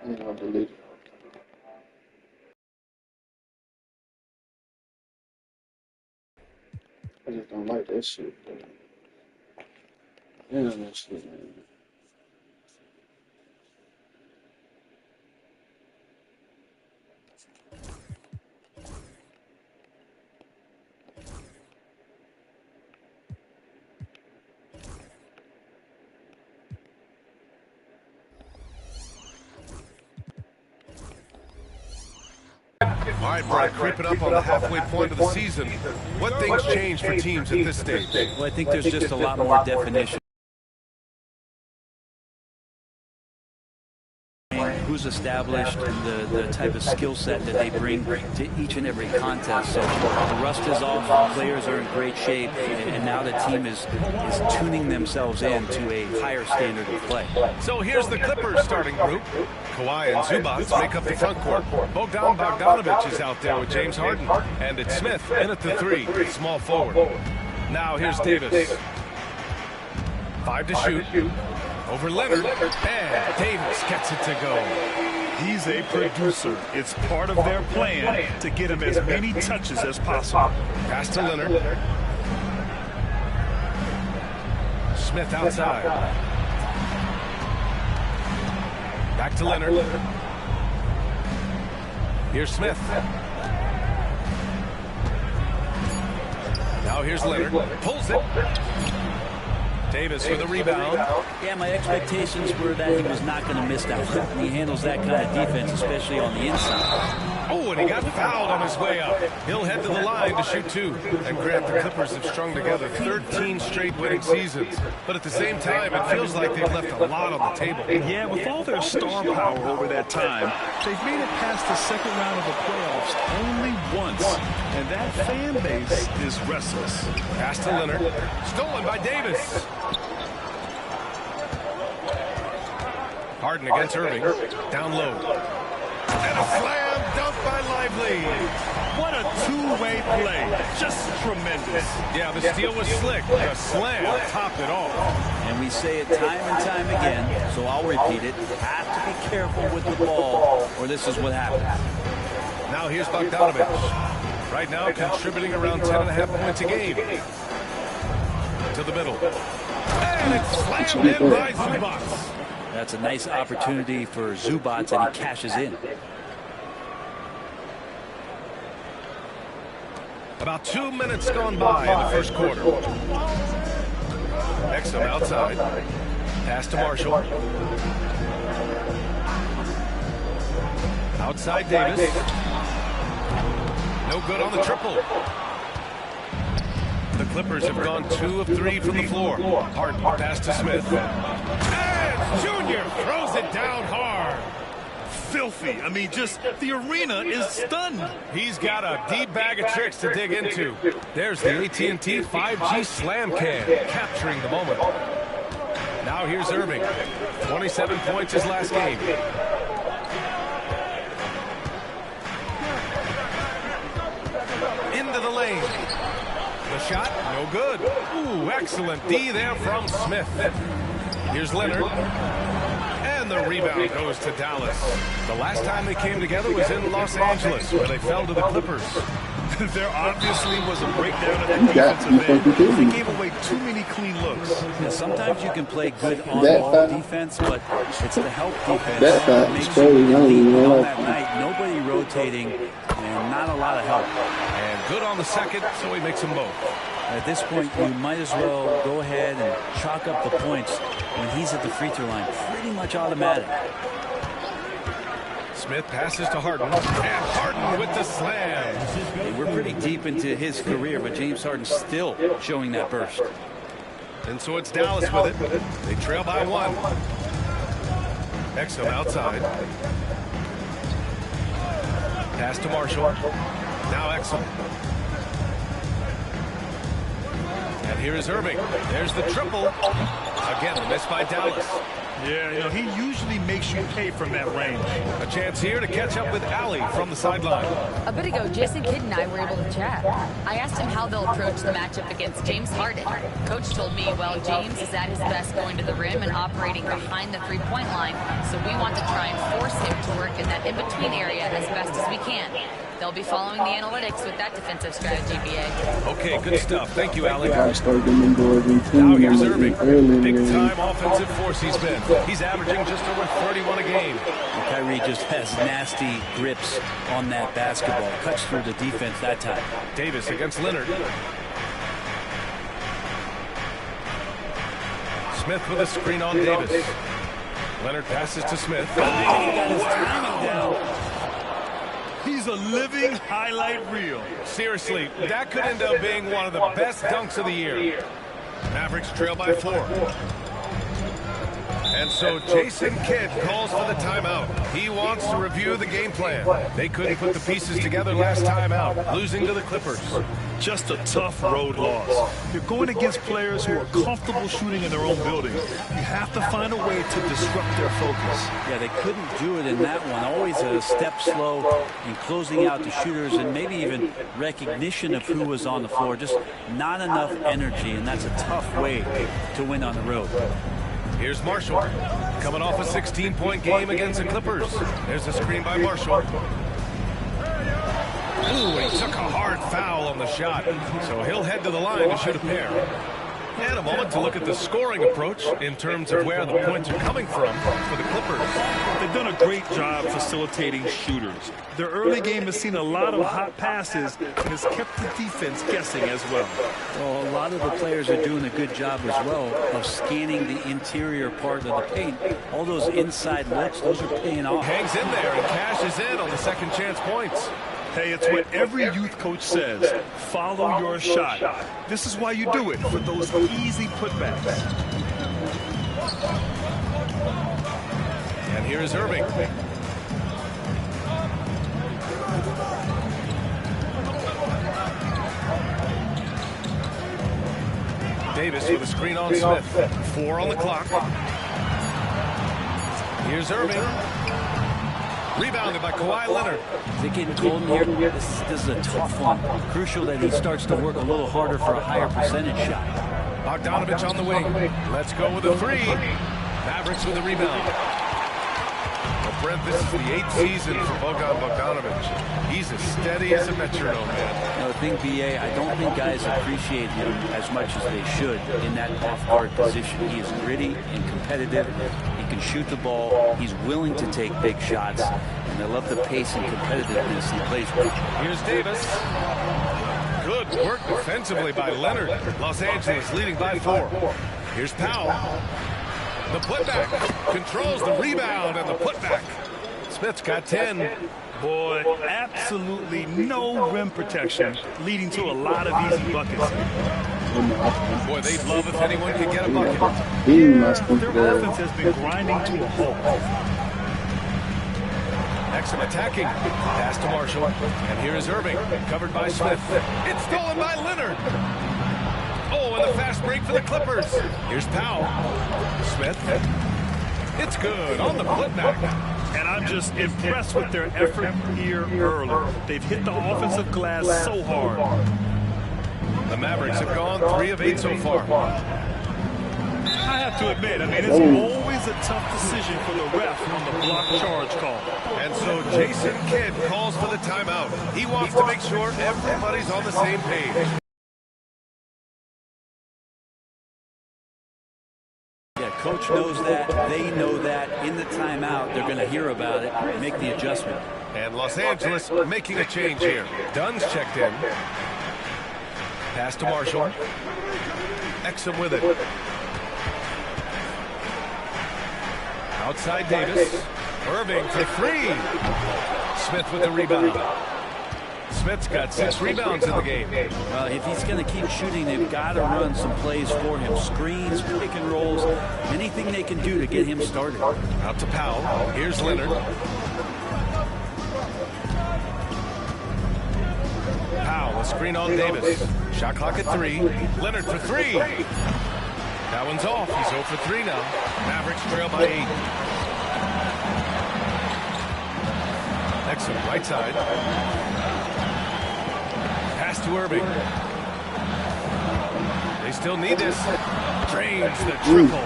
I'm gonna delete it. I just don't like that shit. Yeah, that shit, man. All right, Brad, creeping up on the halfway point of the season. What things change for teams at this stage? Well, I think there's just a lot more definition. Who's established and the type of skill set that they bring to each and every contest. So the rust is off, players are in great shape, and now the team is tuning themselves in to a higher standard of play. So here's the Clippers starting group. Kawhi and Zubac make up the front court. Bogdanovich is out there with James Harden. And it's Smith in at the 3, small forward. Now here's Davis. 5 to shoot. Over Leonard, and Davis gets it to go. He's a producer. It's part of their plan to get him as many touches as possible. Pass to Leonard. Smith outside. Back to Leonard. Here's Smith. Now here's Leonard. Pulls it. Davis with a rebound. Yeah, my expectations were that he was not going to miss that shot. He handles that kind of defense, especially on the inside. Oh, and he got fouled on his way up. He'll head to the line to shoot 2. And Grant, the Clippers have strung together 13 straight winning seasons. But at the same time, it feels like they've left a lot on the table. Yeah, with all their star power over that time, they've made it past the second round of the playoffs only once. And that fan base is restless. Pass to Leonard. Stolen by Davis. Harden against Irving. Down low. And a slam dunk by Lively. What a two-way play. Just tremendous. Yeah, the steal was slick. The slam topped it all. And we say it time and time again, so I'll repeat it. You have to be careful with the ball, or this is what happens. Now here's Bogdanovich. Right now contributing around 10.5 points a game. To the middle. And it's slammed in by Zubac. That's a nice opportunity for Zubac, and he cashes in. About 2 minutes gone by in the first quarter. Exum outside. Pass to Marshall. Outside Davis. No good on the triple. The Clippers have gone 2 of 3 from the floor. Harden pass to Smith. And Junior throws it down hard. Filthy. I mean, just the arena is stunned. He's got a deep bag of tricks to dig into. There's the AT&T 5G Slam Cam, capturing the moment. Now here's Irving. 27 points his last game. Into the lane. The shot, no good. Ooh, excellent D there from Smith. Here's Leonard. And the rebound goes to Dallas. The last time they came together was in Los Angeles, where they fell to the Clippers. There obviously was a breakdown at the defensive end. They gave away too many clean looks. Yeah, sometimes you can play good on-ball defense, but it's the help defense that makes you elite. On that night, nobody rotating and not a lot of help. And good on the second, so he makes them both. At this point, you might as well go ahead and chalk up the points when he's at the free throw line. Pretty much automatic. Smith passes to Harden, and Harden with the slam. Hey, we're pretty deep into his career, but James Harden's still showing that burst. And so it's Dallas with it. They trail by 1. Exum outside. Pass to Marshall. Now Exum. And here is Irving. There's the triple. Again, a miss by Dallas. Yeah, you know, he usually makes you pay from that range. A chance here to catch up with Allie from the sideline. A bit ago, Jason Kidd and I were able to chat. I asked him how they'll approach the matchup against James Harden. Coach told me, well, James is at his best going to the rim and operating behind the three-point line, so we want to try and force him to work in that in-between area as best as we can. They'll be following the analytics with that defensive strategy, BA. Okay, good stuff. Thank you, Allie. Gotta start getting indoors in too. Now here's Irving. Early, Big-time offensive force he's been. He's averaging just over 31 a game. Kyrie just has nasty grips on that basketball. Cuts through the defense that time. Davis against Leonard. Smith with a screen on Davis. Leonard passes to Smith. He got his timing down. He's a living highlight reel. Seriously, that could end up being one of the best dunks of the year. Mavericks trail by 4. And so Jason Kidd calls for the timeout. He wants to review the game plan. They couldn't put the pieces together last time out, losing to the Clippers. Just a tough road loss. You're going against players who are comfortable shooting in their own building. You have to find a way to disrupt their focus. Yeah, they couldn't do it in that one. Always a step slow in closing out the shooters and maybe even recognition of who was on the floor. Just not enough energy, and that's a tough way to win on the road. Here's Marshall, coming off a 16-point game against the Clippers. There's a screen by Marshall. Ooh, he took a hard foul on the shot, so he'll head to the line to shoot a pair. And a moment to look at the scoring approach in terms of where the points are coming from for the Clippers. They've done a great job facilitating shooters. Their early game has seen a lot of hot passes and has kept the defense guessing as well. Well, a lot of the players are doing a good job as well of scanning the interior part of the paint. All those inside looks, those are paying off. Hangs in there and cashes in on the second chance points. Hey, it's what every youth coach says. Follow your shot. This is why you do it, for those easy putbacks. And here is Irving. Davis with a screen on Smith. 4 on the clock. Here's Irving. Rebounded by Kawhi Leonard. Is it getting cold in here? This is a tough one. Crucial that he starts to work a little harder for a higher percentage shot. Bogdanovich on the wing. Let's go with a 3. Mavericks with a rebound. Well, Brent, this is the 8th season for Bogdanovich. He's as steady as a metronome, man. You know, the thing, BA, I don't think guys appreciate him as much as they should in that off-guard position. He is gritty and competitive. He can shoot the ball. He's willing to take big shots. And I love the pace and competitiveness he plays with. Here's Davis. Good work defensively by Leonard. Los Angeles leading by 4. Here's Powell. The putback. Controls the rebound and the putback. Smith's got 10. Boy, absolutely no rim protection, leading to a lot of easy buckets. Boy, they'd love if anyone could get a bucket. Their offense has been grinding to a halt. Exum attacking. Pass to Marshall. And here is Irving, covered by Smith. It's stolen by Leonard. Oh, and the fast break for the Clippers. Here's Powell. Smith. It's good on the putback. And I'm just impressed with their effort here early. They've hit the offensive glass so hard. The Mavericks have gone 3 of 8 so far. I have to admit, it's always a tough decision for the ref on the block charge call. And so Jason Kidd calls for the timeout. He wants to make sure everybody's on the same page. Yeah, coach knows that. They know that. In the timeout, they're going to hear about it and make the adjustment. And Los Angeles making a change here. Dunn's checked in. Pass to Marshall. Exum with it. Outside Davis. Irving for 3. Smith with the rebound. Smith's got 6 rebounds in the game. If he's going to keep shooting, they've got to run some plays for him. Screens, pick and rolls, anything they can do to get him started. Out to Powell. Here's Leonard. Powell, a screen on Davis. Shot clock at 3. Leonard for 3. That one's off. He's 0 for 3 now. Mavericks trail by 8. Next one, right side. Pass to Irving. They still need this. Drains the triple.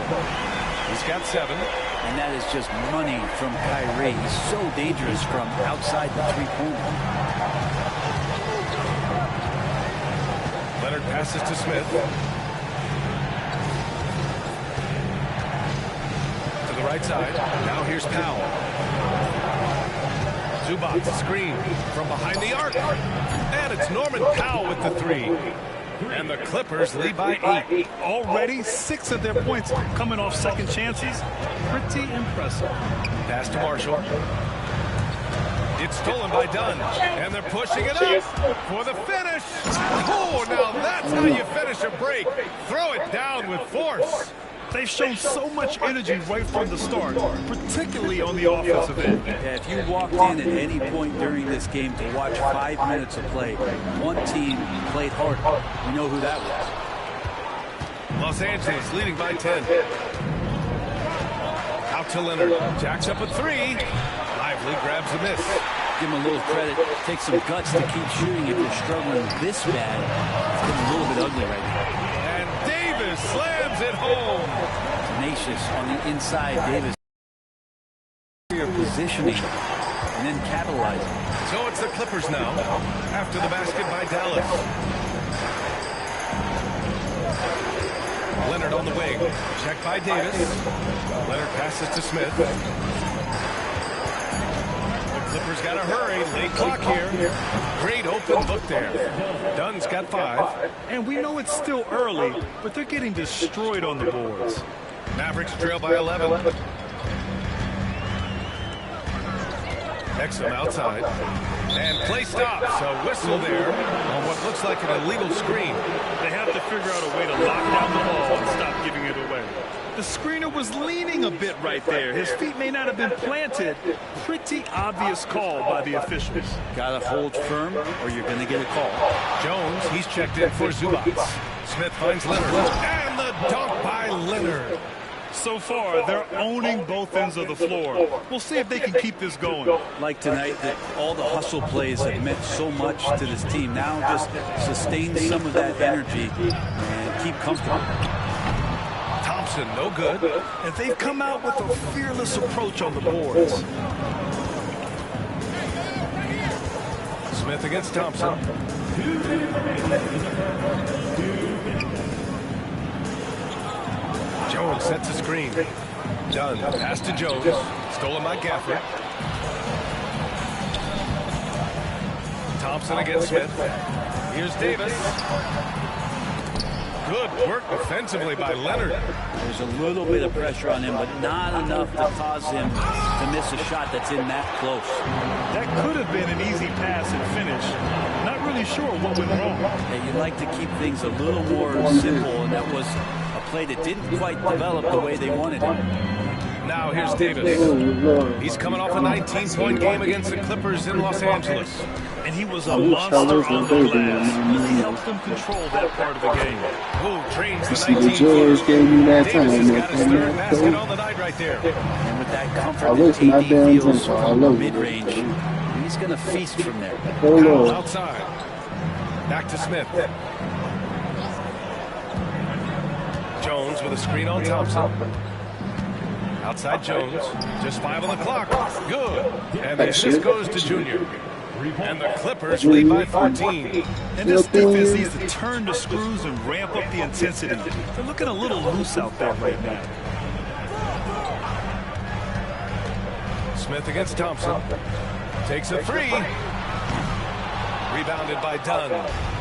He's got 7. And that is just money from Kyrie. He's so dangerous from outside the three-pointer. Leonard passes to Smith. To the right side. Now here's Powell. Zubac screen from behind the arc. And it's Norman Powell with the 3. And the Clippers lead by 8. Already 6 of their points coming off second chances. Pretty impressive. Pass to Marshall. It's stolen by Dunn. And they're pushing it up for the finish. Oh, now that's how you finish a break. Throw it down with force. They've shown so much energy right from the start, particularly on the offensive end. Yeah, if you walked in at any point during this game to watch 5 minutes of play, one team played hard. You know who that was. Los Angeles leading by 10. Out to Leonard. Jacks up a 3. Lively grabs a miss. Give him a little credit. Take some guts to keep shooting if you're struggling this bad. It's getting a little bit ugly right now. And Davis slams it home. Tenacious on the inside. Davis positioning and then capitalizing. So it's the Clippers now after the basket by Dallas. Leonard on the wing. Checked by Davis. Leonard passes to Smith. The Clippers got to hurry. Late clock here. Great open look there. Dunn's got 5. And we know it's still early, but they're getting destroyed on the boards. Mavericks trail by 11. Exum outside. And play stops. A whistle there on what looks like an illegal screen. They have to figure out a way to lock down the ball and stop giving it away. The screener was leaning a bit right there. His feet may not have been planted. Pretty obvious call by the officials. Got to hold firm or you're going to get a call. Jones, he's checked in for Zubac. Smith finds Leonard. And the dunk by Leonard. So far, they're owning both ends of the floor. We'll see if they can keep this going. Like tonight, that all the hustle plays have meant so much to this team. Now just sustain some of that energy and keep comfortable. Thompson, no good. And they've come out with a fearless approach on the boards. Smith against Thompson. Jones sets a screen. Dunn, pass to Jones. Stolen by Gafford. Thompson against Smith. Here's Davis. Good work defensively by Leonard. There's a little bit of pressure on him, but not enough to cause him to miss a shot that's in that close. That could have been an easy pass and finish. Not really sure what went wrong. Yeah, you'd like to keep things a little more simple, and that was a play that didn't quite develop the way they wanted it. Now here's Davis. He's coming off a 19-point game against the Clippers in Los Angeles. And he was a monster on the glass. Really helped them control that part of the game. Oh, trains the The 19 George gave me that time. Davis has got his 3rd basket on the night right there. And with that I comfort wish that my AD damn feels tempo. I from love it. mid-range, he's going to feast from there. Oh, Powell Lord. outside. Back to Smith. Jones with a screen on Thompson. Outside Jones. Just 5 on the clock. Good. And the assist goes to Junior. And the Clippers lead by 14. And this defense needs to turn the screws and ramp up the intensity. They're looking a little loose out there right now. Smith against Thompson. Takes a 3. Rebounded by Dunn.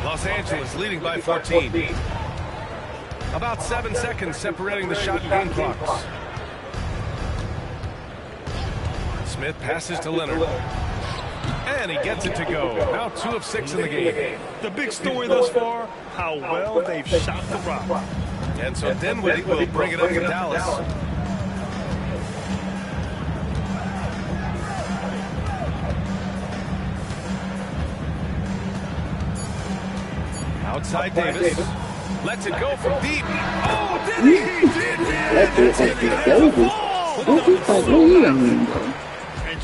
Los Angeles leading by 14. About 7 seconds separating the shot and game clocks. Smith passes to Leonard. And he gets it to go. Now 2 of 6 in the game. The big story thus far, how well they've shot the rock. And so Dinwiddie will bring it up to Dallas. Outside Davis. Lets it go from deep. Oh, did he? He did. That's it. Davis. What you think? What you doing, bro?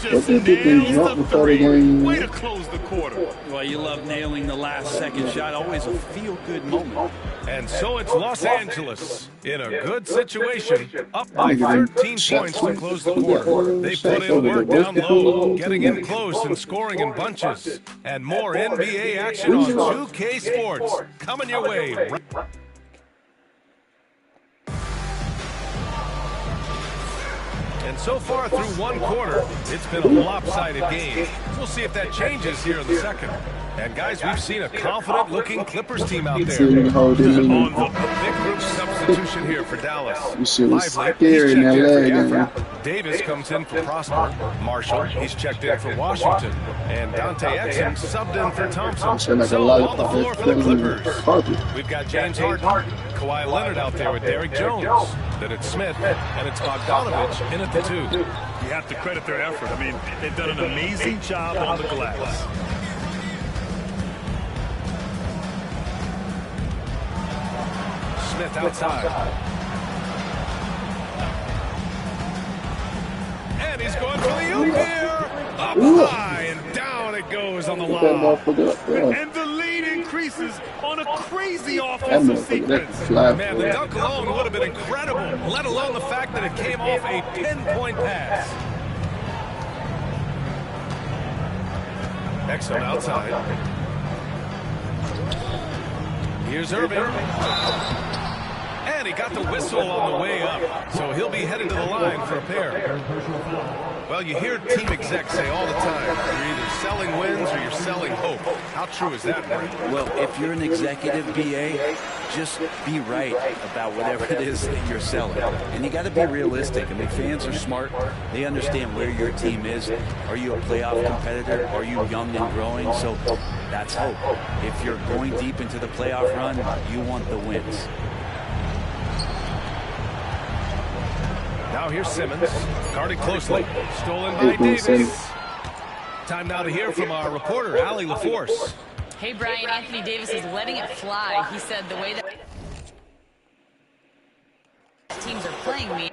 Just What did they nails drop the before the three. game? Way to close the quarter. Well, you love nailing the last second shot. Always a feel-good moment. And so it's Los Angeles in a good situation, up by 13 points to close the quarter. They put in work down low, getting in close and scoring in bunches. And more NBA action on 2K Sports coming your way. And so far through one quarter, it's been a lopsided game. We'll see if that changes here in the second. And guys, we've seen a confident-looking Clippers team out there. See, hold it in. A big group substitution here for Dallas. You shit was Lively, scary in that leg, man. Davis comes in for Prosper. Marshall, he's checked in for Washington. And Dante Exum subbed in for Thompson. Like So on the floor for the Clippers, carpet. we've got James Harden, Kawhi Leonard out there with Derrick Jones. Then it's Smith, and it's Bogdanovich in at the 2. You have to credit their effort. I mean, they've done an amazing job on the glass. Smith outside. And he's going for the oop here. Up high and down it goes on the Put that lob. motherfucker up there. And the lead increases on a crazy That offensive motherfucker, that sequence. fly. Man, the dunk alone would have been incredible, let alone the fact that it came off a pinpoint pass. Exum outside. Here's Irving. And he got the whistle on the way up, so he'll be headed to the line for a pair. Well, you hear team execs say all the time, you're either selling wins or you're selling hope. How true is that, Brent? Well, if you're an executive BA, just be right about whatever it is that you're selling. And you got to be realistic. I mean, fans are smart. They understand where your team is. Are you a playoff competitor? Are you young and growing? So that's hope. If you're going deep into the playoff run, you want the wins. Now here's Simmons, guarded closely, stolen by Davis. Time now to hear from our reporter, Allie LaForce. Hey, Brian, Anthony Davis is letting it fly. He said the way that teams are playing me,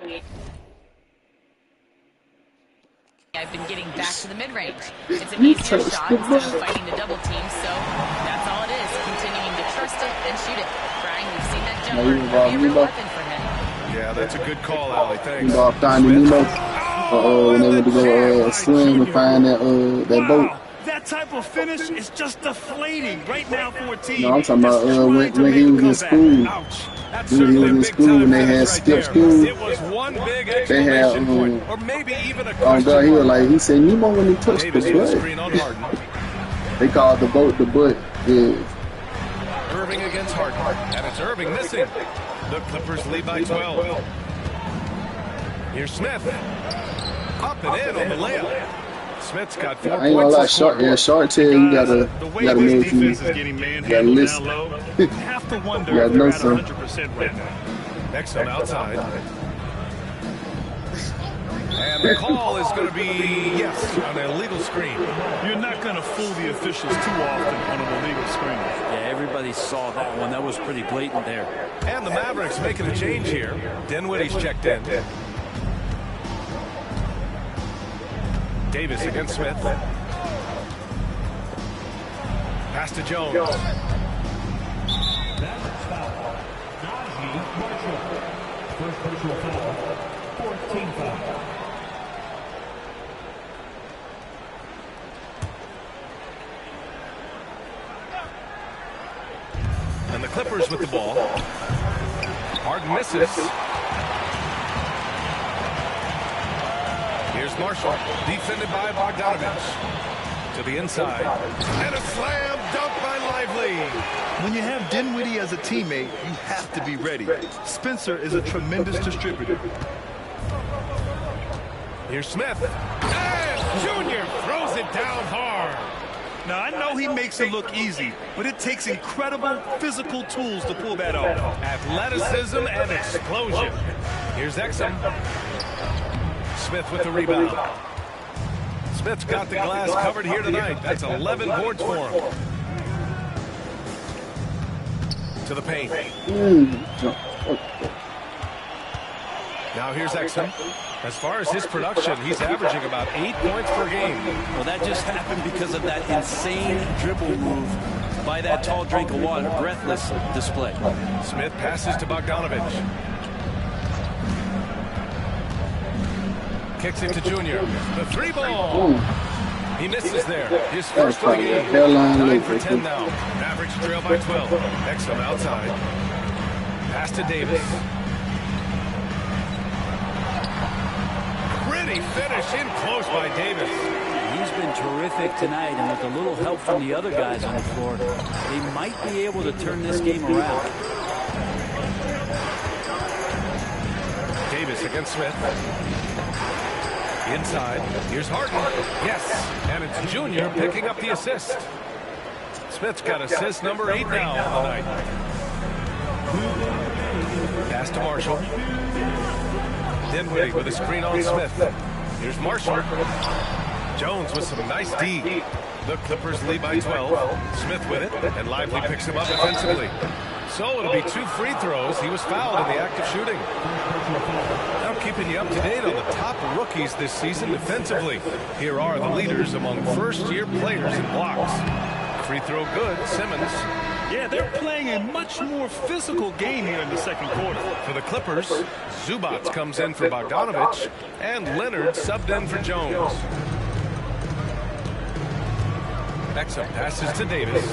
I've been getting back to the mid-range. It's an easier shot instead of fighting the double team, so that's all it is, continuing to trust it and shoot it. Brian, we've seen that jumper be a real weapon for him. Yeah, that's a good call, Allie. Thanks. When they went to go swim and find that that boat. That type of finish is just deflating right now for a team. No, I'm talking about when he was in school. Ouch. That's When he was certainly a in big school time and they finish had right skipped there. school. It was one big They had exclamation point, or maybe even a oh question God, he was mark. like, he said, Nemo when he touched Davis the with a butt. screen on Harden. They called the boat the butt. Yeah. Irving against Harden, and it's Irving missing. The Clippers lead by 12. Here's Smith. Up and in on the layup. Smith's got 4 I ain't gonna lie, points. Short tail, you gotta The way know this if you defense is getting gotta manhandled listen. down low, you have to wonder Yeah, if they're know at some. 100% right now. Exum outside. And the call is going to be, yes, an illegal screen. You're not going to fool the officials too often on an illegal screen. Yeah, everybody saw that one. That was pretty blatant there. And the Mavericks making a change here. Dinwiddie's checked in. Davis against Smith. Pass to Jones. First personal foul, 14 foul. And the Clippers with the ball. Harden misses. Here's Marshall, defended by Bogdanovich. To the inside. And a slam dunk by Lively. When you have Dinwiddie as a teammate, you have to be ready. Spencer is a tremendous distributor. Here's Smith. And Junior throws it down hard. Now, I know he makes it look easy, but it takes incredible physical tools to pull that off. Athleticism and explosion. Here's Exum. Smith with the rebound. Smith's got the glass covered here tonight. That's 11 boards for him. To to the paint. Now here's Exum. As far as his production, he's averaging about 8 points per game. Well, that just happened because of that insane dribble move by that tall drink of water. Breathless display. Smith passes to Bogdanovich. Kicks it to Junior. The 3-ball. He misses there. His first of the game. 9 for 10 now. Mavericks trail by 12. Exum outside. Pass to Davis. Pretty finish in close by Davis. He's been terrific tonight, and with a little help from the other guys on the floor, they might be able to turn this game around. Davis against Smith. Inside. Here's Harden. Yes. And it's Junior picking up the assist. Smith's got assist number 8 now on the night. Pass to Marshall. Dinwiddie with a screen on Smith. Here's Marshall. Jones with some nice D. The Clippers lead by 12. Smith with it, and Lively picks him up defensively. So it'll be 2 free throws. He was fouled in the act of shooting. Now keeping you up to date on the top rookies this season defensively. Here are the leaders among first-year players in blocks. Free throw good, Simmons. Yeah, they're playing a much more physical game here in the second quarter. For the Clippers, Zubac comes in for Bogdanovich, and Leonard subbed in for Jones. Exum passes to Davis.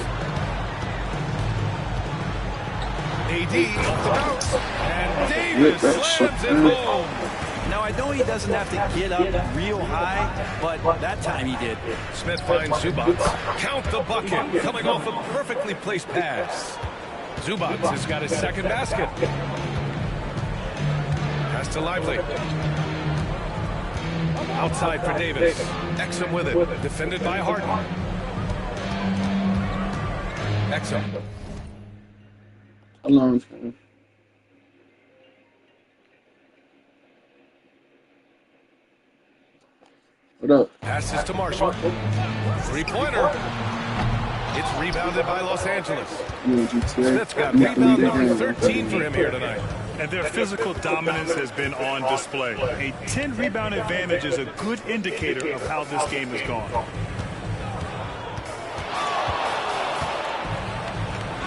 AD off the bounce, and Davis slams it home. Now, I know he doesn't have to get up real high, but that time he did. Smith finds Zubac. Count the bucket, coming off a perfectly placed pass. Zubac has got his second basket. Pass to Lively. Outside for Davis. Exum with it, defended by Harden. Exum. Alone. What up? Passes to Marshall. Three-pointer. It's rebounded by Los Angeles. Smith's got rebound number 13 for him here tonight. And their physical dominance has been on display. A 10-rebound advantage is a good indicator of how this game has gone.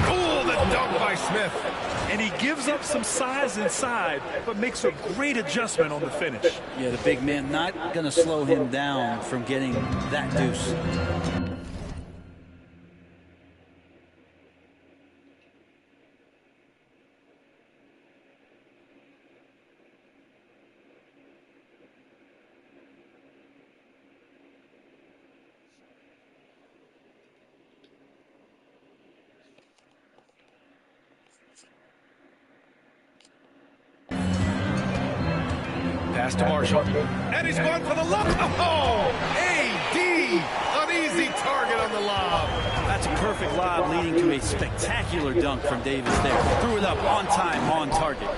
Oh, the dunk by Smith. And he gives up some size inside, but makes a great adjustment on the finish. Yeah, the big man not going to slow him down from getting that deuce. Pass to Marshall. And he's going for the lob. Oh, AD. An easy target on the lob. That's a perfect lob leading to a spectacular dunk from Davis there. Threw it up on time, on target.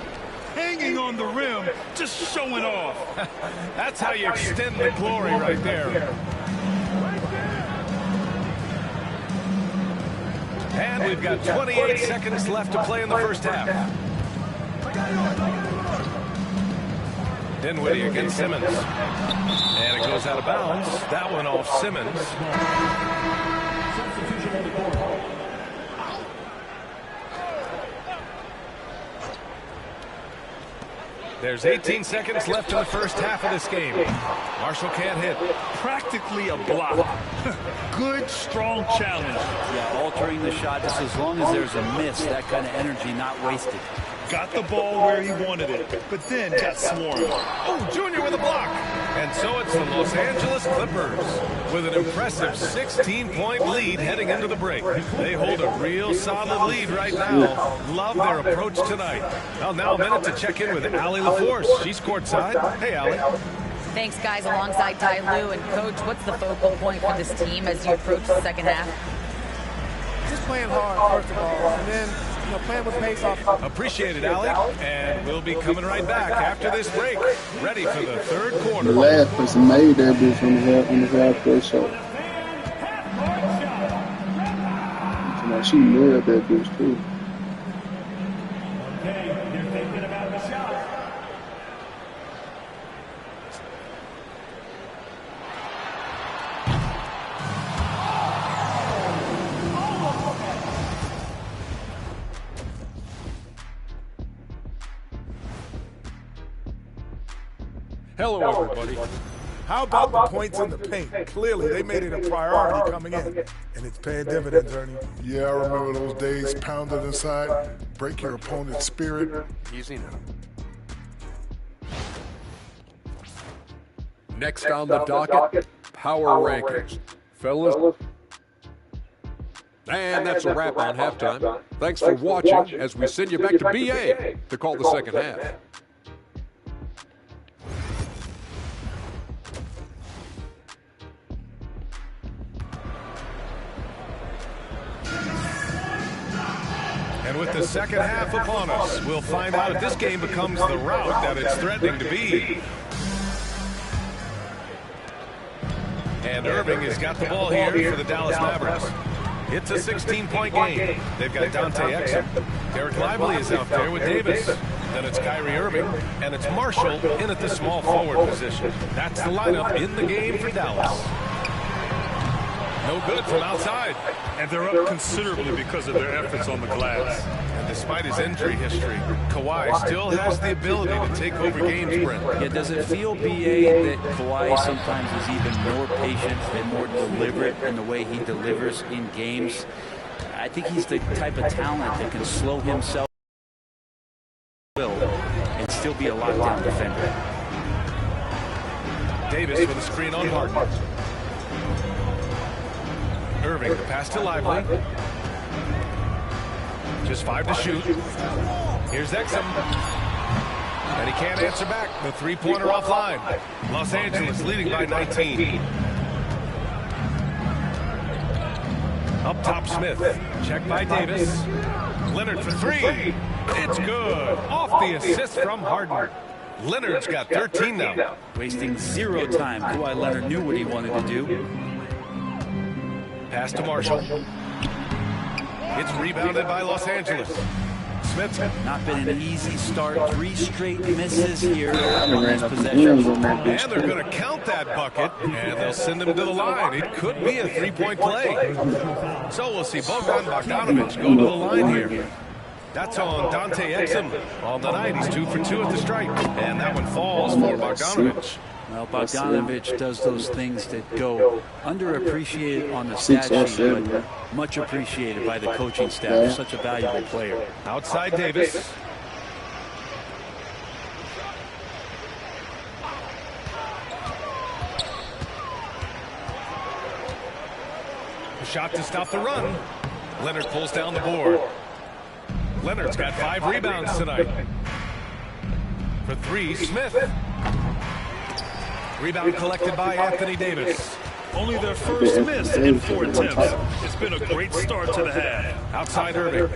Hanging on the rim, just showing off. That's how you extend the glory right there. And we've got 28 seconds left to play in the first half. Dinwiddie against Simmons. And it goes out of bounds. That one off Simmons. There's 18 seconds left in the first half of this game. Marshall can't hit. Practically a block. Good, strong challenge. Yeah, altering the shot just as long as there's a miss, that kind of energy not wasted. Got the ball where he wanted it, but then got swarmed. Oh, Junior with a block. And so it's the Los Angeles Clippers with an impressive 16-point lead heading into the break. They hold a real solid lead right now. Love their approach tonight. Well, now a minute to check in with Allie LaForce. She's courtside. Hey, Allie. Thanks, guys, alongside Ty Lue. And, Coach, what's the focal point for this team as you approach the second half? Just playing hard, first of all, and then playing with pace off. Appreciate it, Allie. And we'll be coming right back after this break. Ready for the third quarter. The last person made that bitch on the half-court shot. She nailed that bitch, too. Hello, everybody. How about the points in the paint? Clearly, they made it a priority coming in, and it's paying dividends, Ernie. Yeah, I remember those days pounded inside. Break your opponent's spirit. Easy now. Next on the docket, power rankings. Fellas. And that's a wrap on halftime. Thanks for watching as we send you back to BA to call the second half. And with the second half upon us, we'll find out if this game becomes the rout that it's threatening to be. And Irving has got the ball here for the Dallas Mavericks. It's a 16-point game. They've got Dante Exum. Derek Lively is out there with Davis. Then it's Kyrie Irving, and it's Marshall in at the small forward position. That's the lineup in the game for Dallas. No good from outside. And they're up considerably because of their efforts on the glass. And despite his injury history, Kawhi still has the ability to take over games, Brent. Yeah, does it feel, BA, that Kawhi sometimes is even more patient and more deliberate in the way he delivers in games? I think he's the type of talent that can slow himself and still be a lockdown defender. Davis with a screen on Harden. Irving, the pass to Lively. Just 5 to shoot. Here's Exum. And he can't answer back. The three-pointer offline. Los Angeles leading by 19. Up top, Smith. Check by Davis. Leonard for three. It's good. Off the assist from Harden. Leonard's got 13 now. Wasting zero time. Kawhi Leonard knew what he wanted to do. Pass to Marshall. It's rebounded by Los Angeles. Smith. Not been an easy start. 3 straight misses here on this possession. And they're going to count that bucket, and they'll send him to the line. It could be a three-point play. So we'll see Bogdan Bogdanovic go to the line here. That's on Dante Exum. On the night, he's 2 for 2 at the stripe. And that one falls for Bogdanovic. Well, Bogdanovic does those things that go underappreciated on the stat sheet, but much appreciated by the coaching staff. Such a valuable player. Outside Davis. A shot to stop the run. Leonard pulls down the board. Leonard's got 5 rebounds tonight. For 3, Smith. Rebound collected by Anthony Davis. Only their first miss in 4 attempts. It's been a great start to the half. Outside Irving.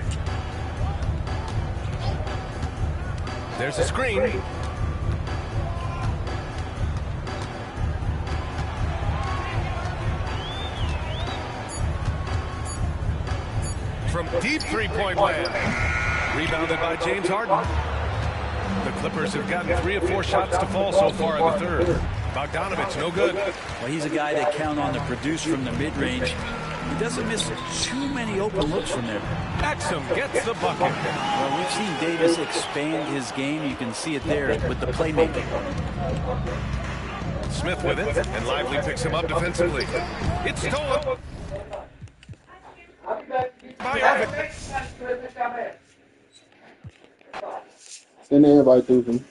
There's a screen. From deep three-point land. Rebounded by James Harden. The Clippers have gotten 3 or 4 shots to fall so far in the third. Bogdanovic, no good. Well, he's a guy that count on to produce from the mid-range. He doesn't miss too many open looks from there. Exum gets the bucket. Well, we've seen Davis expand his game. You can see it there with the playmaking. Smith with it, and Lively picks him up defensively. It's stolen by Irving. Send everybody through him.